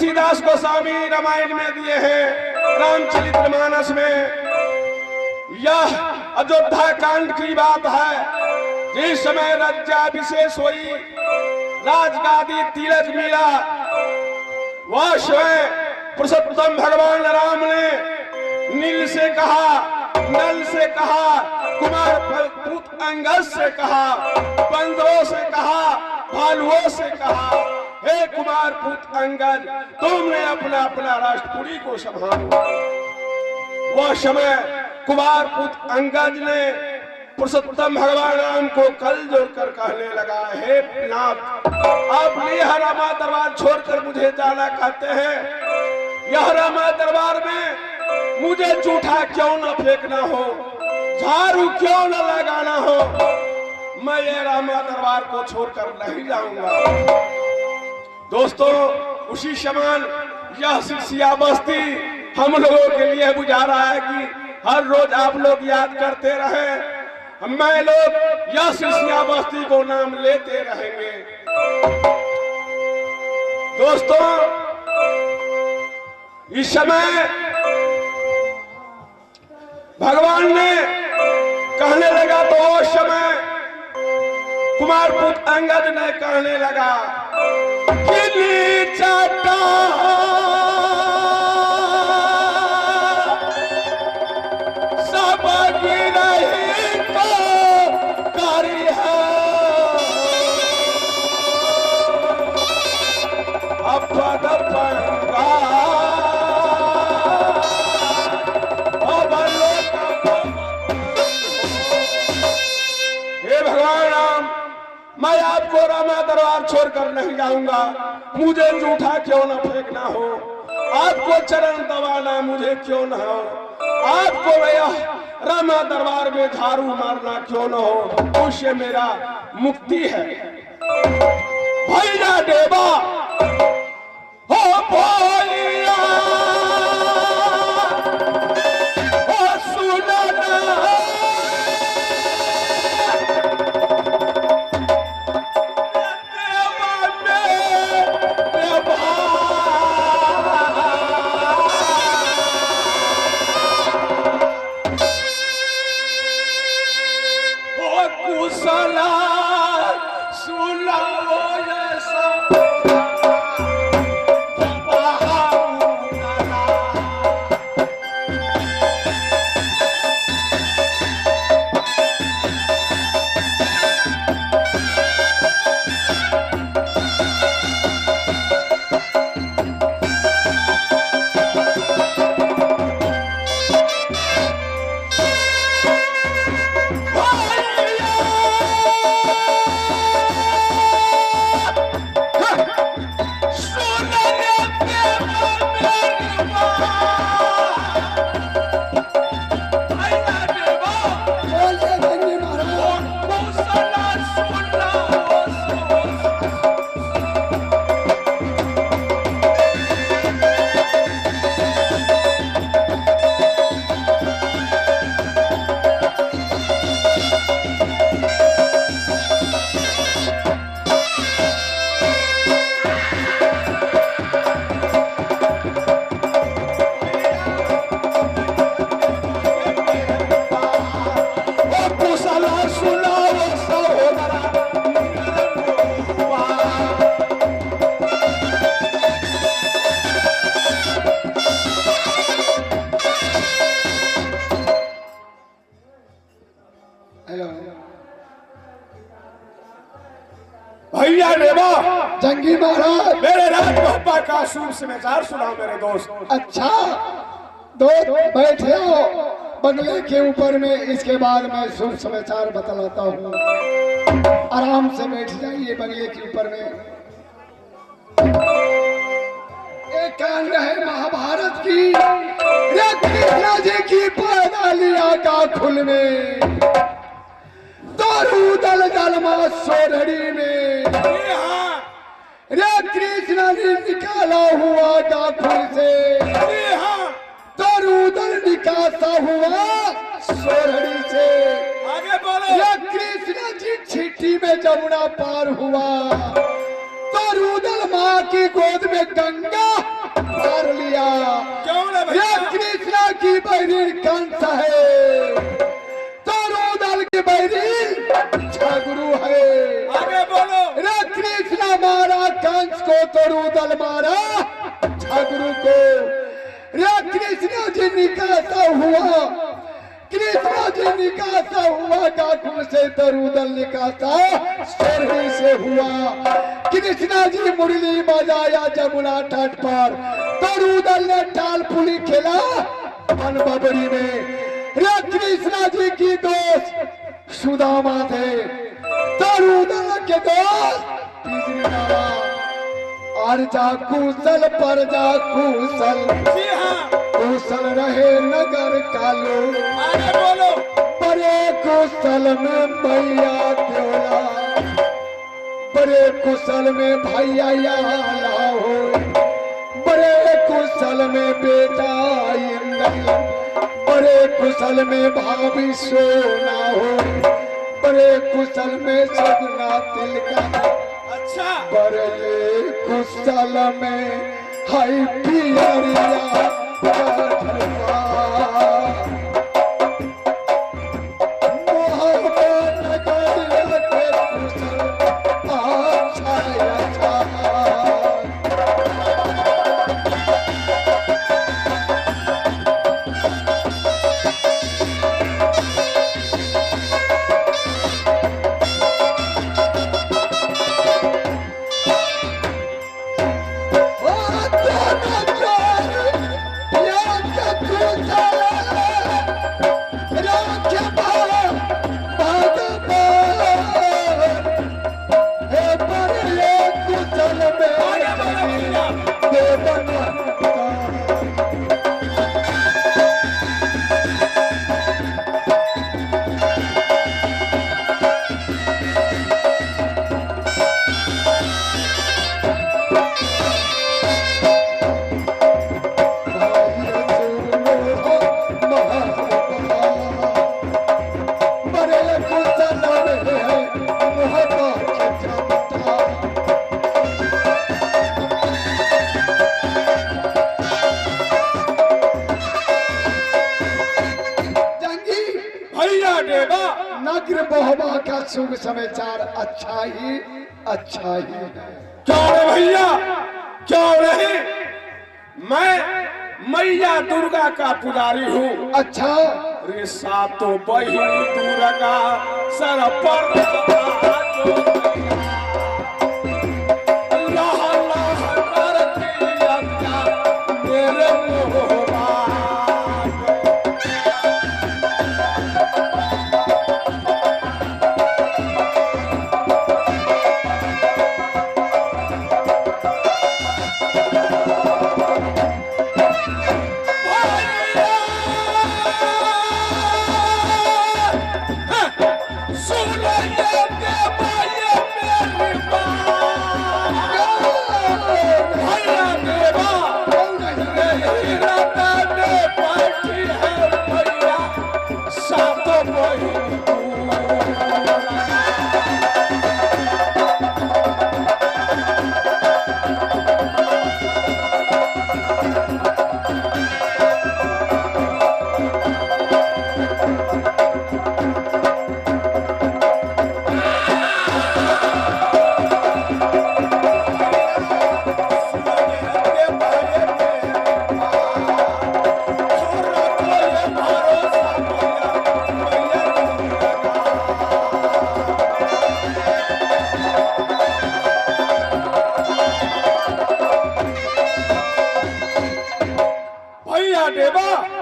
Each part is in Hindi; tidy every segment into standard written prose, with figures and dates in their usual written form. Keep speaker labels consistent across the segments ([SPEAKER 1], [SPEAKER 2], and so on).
[SPEAKER 1] तुलसीदास गोस्वामी रामायण में दिए हैं, रामचरितमानस में। यह अयोध्या कांड की बात है। जिस समय राज्याभिषेक हुई, राजगादी तिलक मिला, वह समय पुरुषोत्तम भगवान राम ने नील से कहा, नल से कहा, कुमार पुत्र अंगद से कहा, बंदरों से कहा, भालुओं से कहा, हे कुमार पुत्र अंगद, तुमने अपना अपना राष्ट्रपुरी को संभालो। वह समय कुमार पुत्र अंगद ने पुरुषोत्तम भगवान राम को कल जोड़कर कहने लगा, हे नाथ, आप यह रामा दरबार छोड़कर मुझे जाना कहते हैं। यह रामा दरबार में मुझे जूठा क्यों न फेंकना हो, झाड़ू क्यों न लगाना हो, मैं ये रामा दरबार को छोड़कर नहीं जाऊंगा। दोस्तों, उसी समान यह शिष्या बस्ती हम लोगों के लिए बुझा रहा है कि हर रोज आप लोग याद करते रहे, मैं लोग यह शिष्या बस्ती को नाम लेते रहेंगे। दोस्तों, इस समय भगवान ने कहने लगा तो उस समय कुमार पुत्र अंगद ने कहने लगा कि चाटा सब गिरही को करी है, अपद पंगा मैं आपको रामा दरबार छोड़कर नहीं जाऊंगा, मुझे जूठा क्यों न फेंकना हो, आपको चरण दबाना मुझे क्यों न हो, आपको रामा दरबार में झाड़ू मारना क्यों न हो, उससे मेरा मुक्ति है। भैया देवा हो भैया हो सुना भैया देवा
[SPEAKER 2] जंगी महाराज,
[SPEAKER 1] मेरे राजगोपा का शुभ समाचार सुनाओ मेरे दोस्त।
[SPEAKER 2] अच्छा दोस्त बैठे हो बंगले के ऊपर में, इसके बाद मैं शुभ समाचार बतलाता हूँ। आराम से बैठ जाइए बंगले के ऊपर में। एक कांड है महाभारत की, कृष्ण जी की पैदालिया का खुल में, दल जलमा सोरड़ी में, रे कृष्ण ने निकाला हुआ डाकुल से, दल निकासा हुआ सोरड़ी से।
[SPEAKER 1] आगे बोलो।
[SPEAKER 2] ये कृष्ण जी छिट्टी में जमुना पार हुआ, तो रुदल माँ की गोद में गंगा भर लिया।
[SPEAKER 1] क्यों रे भैया?
[SPEAKER 2] ये कृष्णा की बैरी कंस है, तो रुदल की बैरी झगड़ू है।
[SPEAKER 1] आगे बोलो।
[SPEAKER 2] रे कृष्णा मारा कंस को, तो रुदल मारा झगड़ू को। रे कृष्णा जी निकासा हुआ, कृष्णा जी निकासा हुआ गाकुल से, तो रुदल निकासा सोरही से हुआ। कृष्णा जी मुरली बजाया जमुना तट पर, तो रुदल ने टाल पुली खेला मन बबरी में। रे कृष्णा जी की दोस्त सुदामा थे, तो रुदल के दोस्त तीसरी नारा। और जा कुशल पर जा कुशल,
[SPEAKER 1] जी हाँ,
[SPEAKER 2] कुशल रहे नगर कालो।
[SPEAKER 1] आगे बोलो।
[SPEAKER 2] बड़े कुशल में मैया देवला, बड़े कुशल में भैया याला हो, बड़े कुशल में बेटा इंद्र, बड़े कुशल में भाभी सोना हो, बड़े कुशल में सगना तिलका।
[SPEAKER 1] अच्छा,
[SPEAKER 2] बड़े कुशल में हाय पियरिया कठवा। मोहब्बत करिया के कुशल अच्छा अच्छा। नगर बहवा का शुभ समाचार अच्छा ही है।
[SPEAKER 1] क्यों रे भैया? क्यों नहीं? मैं मैया दुर्गा का पुजारी हूँ।
[SPEAKER 2] अच्छा,
[SPEAKER 1] रे सातों बहिनी दुर्गा सर पर मेरे मोहबा।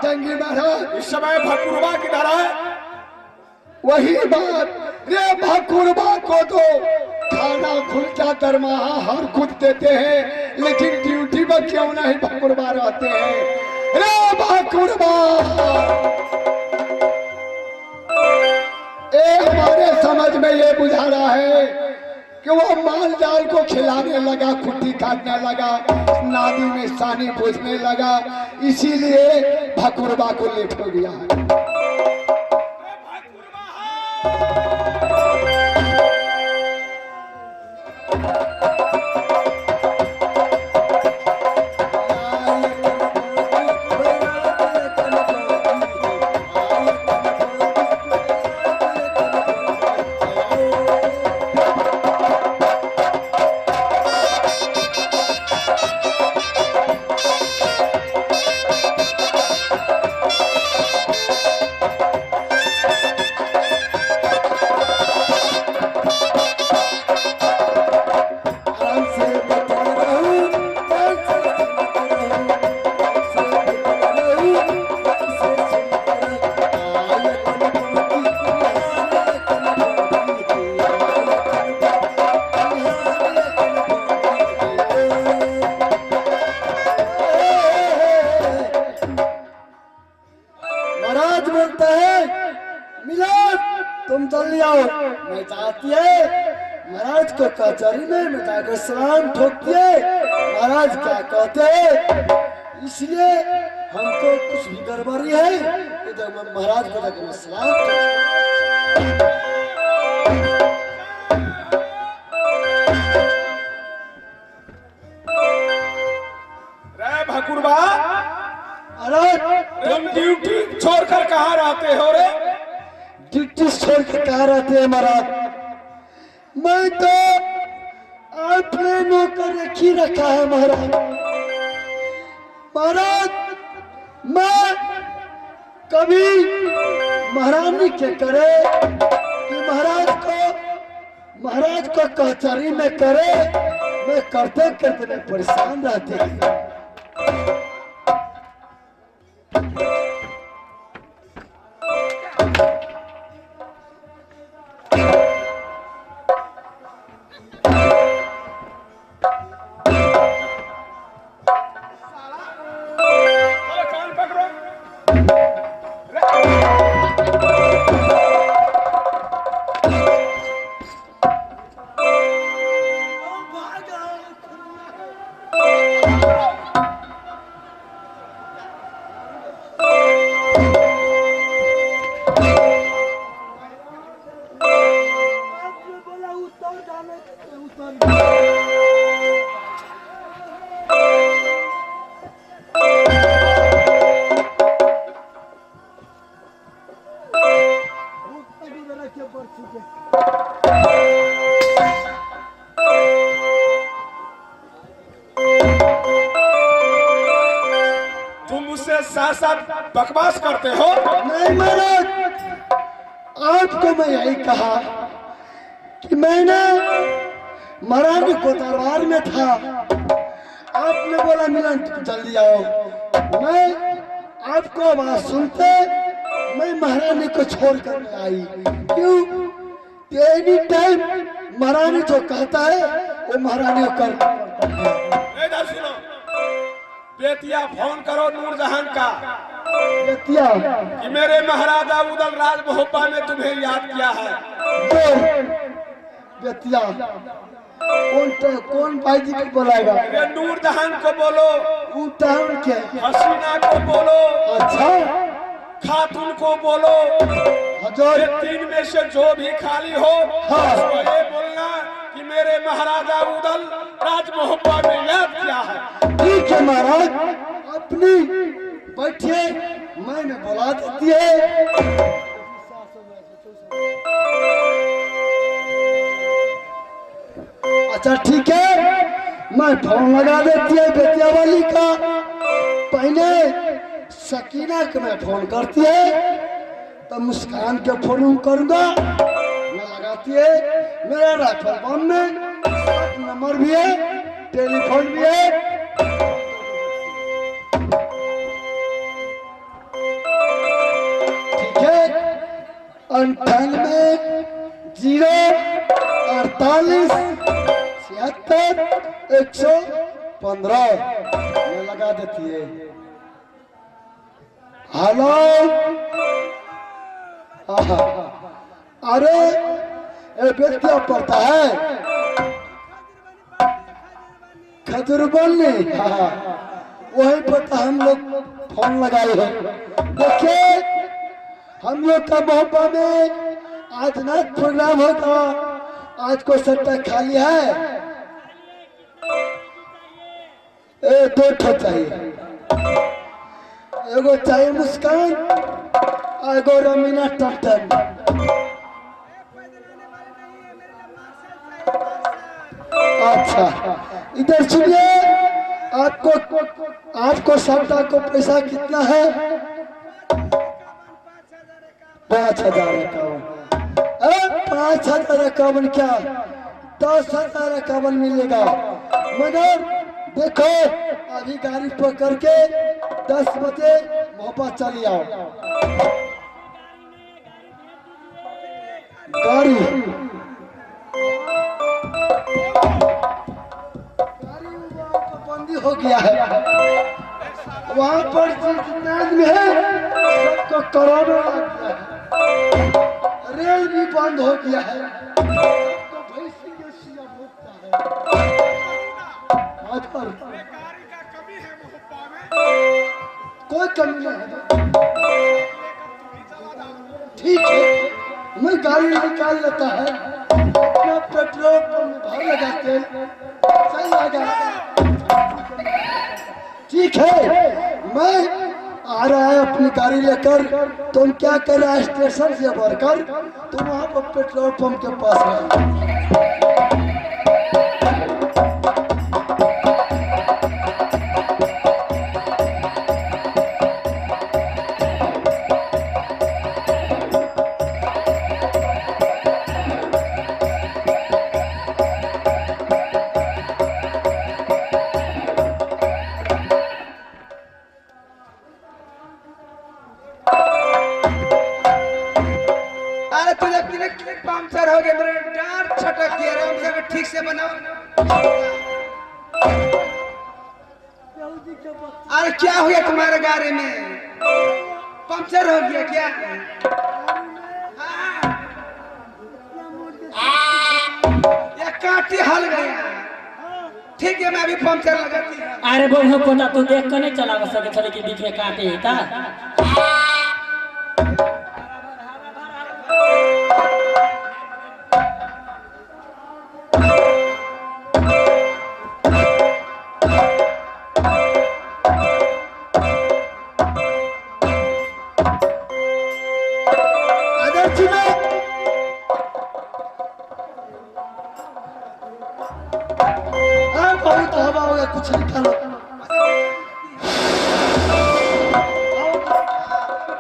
[SPEAKER 2] जंगी महाराज
[SPEAKER 1] इस समय भकुरबा किधर है?
[SPEAKER 2] वही बात, रे भकुरबा को तो खाना खुलता दरमाहा हर खुद देते हैं, लेकिन ड्यूटी में क्यों नहीं भकुरबा रहते हैं। रे भकुरबा हमारे समझ में ये बुझा रहा है कि वो माल जाल को खिलाने लगा, खुट्टी काटने लगा, नादी में सानी पूछने लगा, इसीलिए भकुरबा को लेट हो गया है। मैं जाती है महाराज को कचहरी में जाकर सलाम ठोकती है। महाराज क्या कहते हैं, इसलिए हमको कुछ भी गड़बड़ी है तो जब मैं महाराज को जाकर मैं सलाम
[SPEAKER 1] रे भकुरबा,
[SPEAKER 2] अरे
[SPEAKER 1] तुम ड्यूटी छोड़कर कहाँ रहते हो रे?
[SPEAKER 2] ड्यूटी छोड़ के कहाँ रहते हैं महाराज? मैं तो आपने नौकर रखी रखा है महाराज। महाराज मैं कभी महारानी के करे कि महाराज को कचहरी में करे, मैं करते करते मैं परेशान रहते हैं।
[SPEAKER 1] तुम मुझसे साथ साथ बकवास करते हो?
[SPEAKER 2] नहीं महाराज, आपको मैं यही कहा कि मैंने महारानी को दरबार में था, आपने बोला मिलन जल्दी आओ। मैं आपको आवाज सुनते मैं महारानी को छोड़ कर आई। क्यों? एनी टाइम महारानी जो कहता है वो महारानी को करना पड़ता है।
[SPEAKER 1] इधर सुनो, बेतिया फोन करो नूरजहां का
[SPEAKER 2] बेतिया
[SPEAKER 1] कि मेरे महाराजा उदल राज मोहब्बा ने तुम्हें याद किया है।
[SPEAKER 2] बेतिया कौन भाई जी को बुलाएगा?
[SPEAKER 1] ये नूरजहां को बोलो,
[SPEAKER 2] उठान के
[SPEAKER 1] हसीना को बोलो,
[SPEAKER 2] अच्छा
[SPEAKER 1] खातून को बोलो,
[SPEAKER 2] हजूर
[SPEAKER 1] ये तीन में से जो भी खाली हो
[SPEAKER 2] हाँ।
[SPEAKER 1] उसको ये बोलना कि मेरे महाराजा उदल राज मोहब्बा ने याद किया है।
[SPEAKER 2] ठीक है महाराज, अपनी बैठिए, मैंने बुला देती है। अच्छा ठीक है, मैं फोन लगा देती है बेतिया वाली का। पहले सकीना के मैं फोन करती है तो मुस्कान के फोन करूंगा, मैं लगाती है। मेरा राइफल बम में नंबर भी है, टेलीफोन भी है। ठीक है, 98 048 76 115 में लगा देती है। हेलो, अरे बेतिया पड़ता है खजुरबनी, वही पता हम लोग फोन लगाए हैं। देखिए हम लोग का मोहब्बा में आज नाइट प्रोग्राम होगा, आज को सट्टा खाली है। दो ठो चाहिए, एगो चाहिए मुस्कान, एगो रमीना टन। अच्छा इधर सुनिए, आपको सट्टा को पैसा कितना है? 5,000 इक्यावन। 5,000 इक्यावन क्या, 10,000 इक्यावन मिलेगा। मगर देखो अभी गाड़ी पकड़ के 10 बजे मोहब्बत चली आओ। गाड़ी बंदी हो गया है, वहाँ पर जितना आदमी है सबको कोरोना लग गया है, रेल भी बंद हो गया है। तो भैंसी के सिया भोगता है। आज पर
[SPEAKER 1] गाड़ी का कमी है मुहब्बा में।
[SPEAKER 2] कोई कमी नहीं है। ठीक है, मैं गाड़ी निकाल लेता है, अपना पेट्रोल पंप में भर लगा तेल, सही लगा। ठीक है, मैं आ रहा है अपनी गाड़ी लेकर। तुम क्या कर रहा है स्टेशन से भरकर तुम वहां पर पेट्रोल पंप के पास है।
[SPEAKER 3] पंचर हो गया, मेरे डांट छटक गया। राम से ठीक से बनाओ। अरे क्या हो गया तुम्हारे गाड़ी में? पंचर हो गया क्या? ये कांटी हल गया। ठीक है, मैं अभी पंचर लगाती हूँ।
[SPEAKER 4] अरे बोल पोता तू देख कर नहीं चला सके चले के बीच में काटे ही था।
[SPEAKER 2] बहुत हवा हो गया, कुछ निकालो।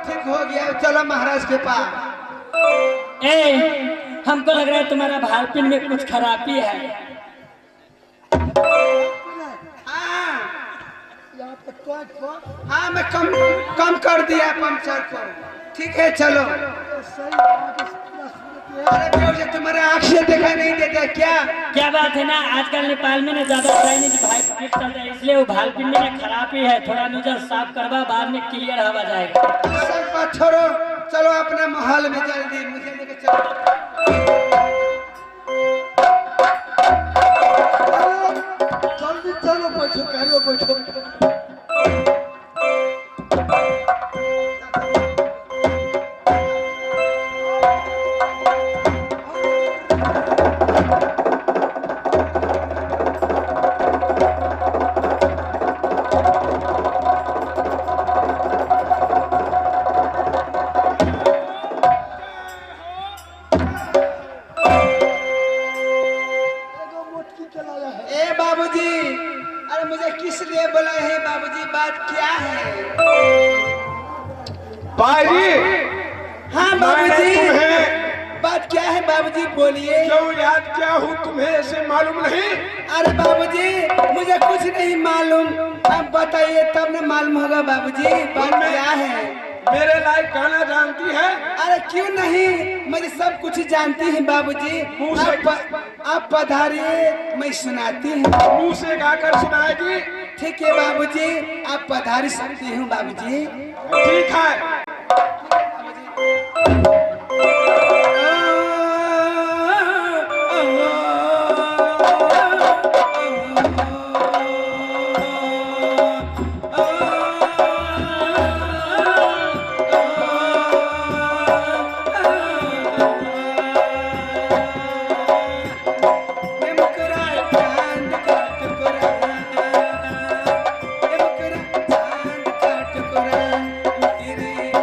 [SPEAKER 3] ठीक हो गया, चलो महाराज के पास।
[SPEAKER 4] ए, हमको लग रहा है तुम्हारा भालपिन में कुछ खराबी है।
[SPEAKER 3] हाँ, मैं कम कर दिया पंचर को। ठीक है, चलो। अरे बेवजह तुम्हारे आँख से दिखाई नहीं देता क्या
[SPEAKER 4] बात है ना, आजकल नेपाल में ना ज्यादा चाइनीज भाई चल रहा है, इसलिए वो भालपिन में ना खराबी है। थोड़ा नजर साफ करवा, बाद में क्लियर हवा जाएगा।
[SPEAKER 3] सब बात छोड़ो, चलो अपने महल में जल्दी, मुझे लेके चलो।
[SPEAKER 2] जल्दी चलो, बैठो, कहो बैठो।
[SPEAKER 3] ए बाबूजी, अरे मुझे किस लिए बुलाए हैं बाबूजी? बात क्या है?
[SPEAKER 1] भाई जी,
[SPEAKER 3] हाँ बाबूजी, बात क्या है बाबूजी? बोलिए।
[SPEAKER 1] क्यों याद क्या हूँ तुम्हें, ऐसे मालूम नहीं?
[SPEAKER 3] अरे बाबूजी, मुझे कुछ नहीं मालूम, आप बताइए तब न मालूम होगा बाबूजी। बात क्या है?
[SPEAKER 1] मेरे लायक गाना जानती है?
[SPEAKER 3] अरे क्यों नहीं, मुझे सब कुछ जानती है बाबूजी। आप पधारिए, मैं सुनाती हूँ।
[SPEAKER 1] मुंह से गाकर सुनाएगी?
[SPEAKER 3] ठीक है बाबूजी, आप पधार सकती हूँ बाबूजी।
[SPEAKER 1] ठीक है।
[SPEAKER 3] मेरे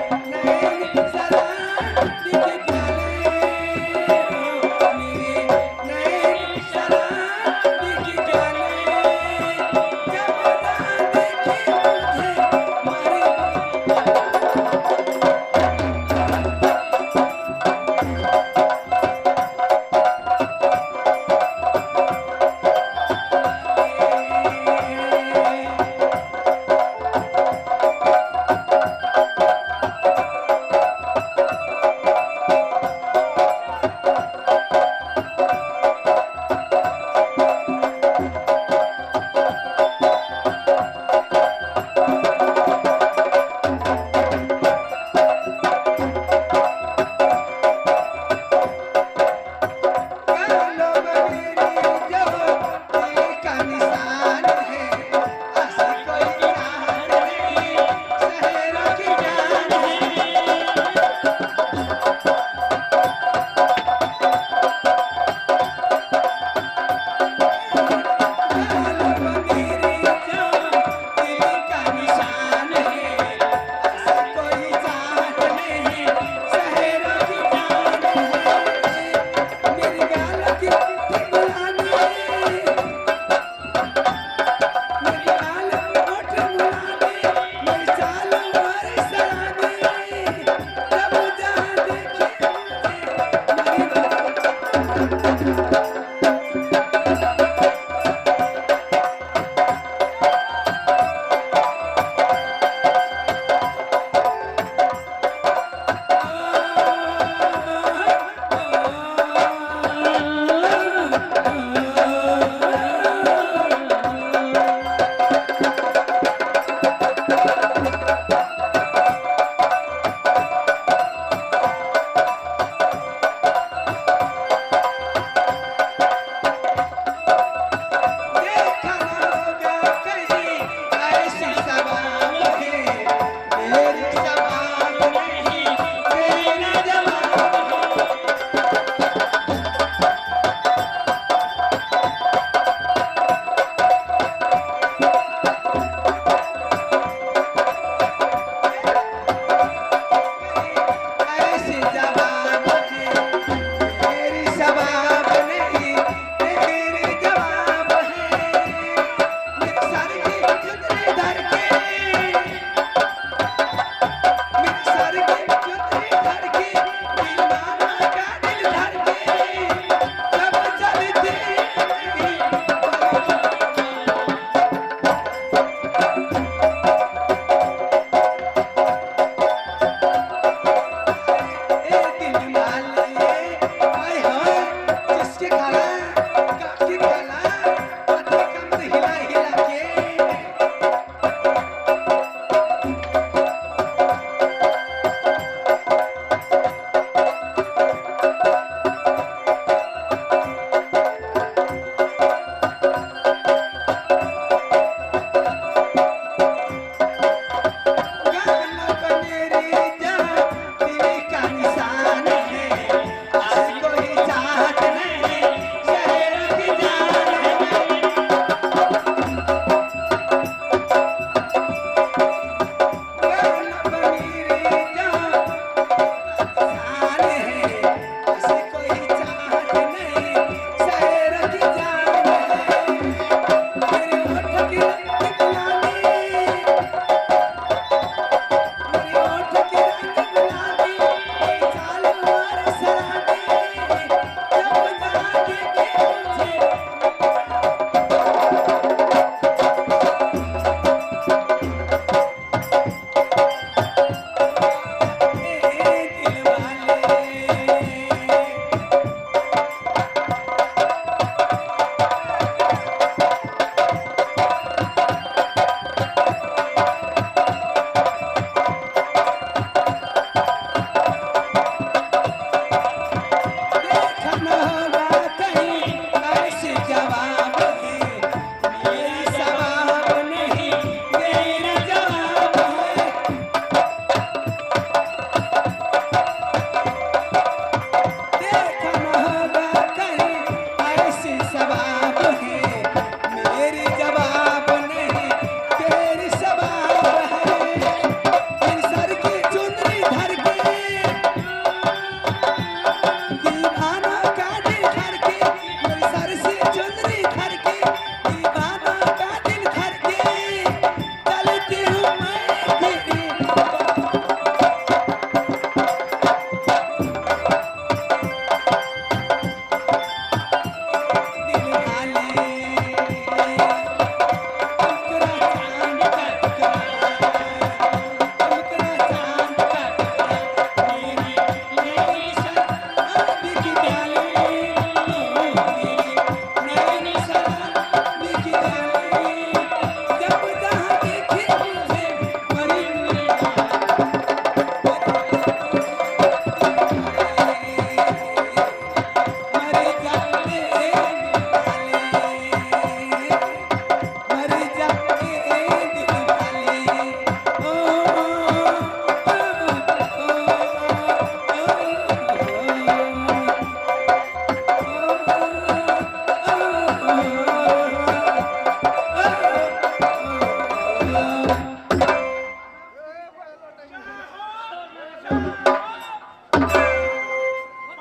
[SPEAKER 3] जवान